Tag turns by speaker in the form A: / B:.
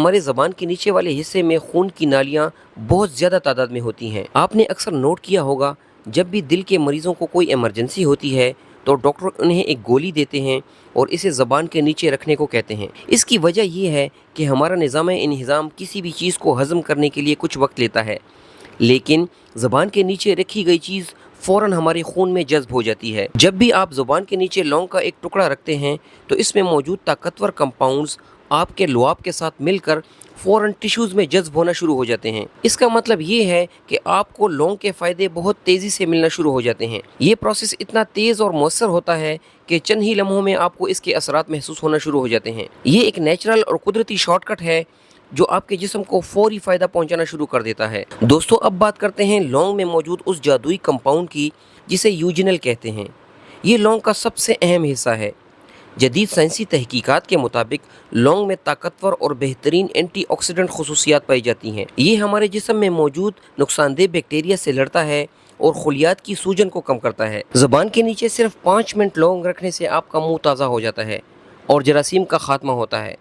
A: हमारे ज़बान के नीचे वाले हिस्से में खून की नालियाँ बहुत ज़्यादा तादाद में होती हैं। आपने अक्सर नोट किया होगा, जब भी दिल के मरीज़ों को कोई इमरजेंसी होती है तो डॉक्टर उन्हें एक गोली देते हैं और इसे ज़बान के नीचे रखने को कहते हैं। इसकी वजह ये है कि हमारा निज़ाम-ए-इंहिज़ाम किसी भी चीज़ को हज़म करने के लिए कुछ वक्त लेता है, लेकिन ज़बान के नीचे रखी गई चीज़ फ़ौरन हमारे खून में जज़्ब हो जाती है। जब भी आप ज़ुबान के नीचे लौंग का एक टुकड़ा रखते हैं तो इसमें मौजूद ताकतवर कंपाउंड्स आपके लुआब के साथ मिलकर फ़ौरन टिश्यूज़ में जज़्ब होना शुरू हो जाते हैं। इसका मतलब ये है कि आपको लौंग के फ़ायदे बहुत तेज़ी से मिलना शुरू हो जाते हैं। ये प्रोसेस इतना तेज़ और मौसर होता है कि चंद ही लम्हों में आपको इसके असरात महसूस होना शुरू हो जाते हैं। ये एक नेचुरल और कुदरती शॉर्टकट है जो आपके जिस्म को फौरी फ़ायदा पहुंचाना शुरू कर देता है। दोस्तों, अब बात करते हैं लौंग में मौजूद उस जादुई कंपाउंड की जिसे यूजिनल कहते हैं। ये लौंग का सबसे अहम हिस्सा है। जदीद साइंसी तहकीकात के मुताबिक लौंग में ताकतवर और बेहतरीन एंटीऑक्सीडेंट खसूसियात पाई जाती हैं। ये हमारे जिस्म में मौजूद नुकसानदेह बैक्टीरिया से लड़ता है और खुलियात की सूजन को कम करता है। ज़बान के नीचे सिर्फ 5 मिनट लौंग रखने से आपका मुंह ताज़ा हो जाता है और जरासीम का खात्मा होता है।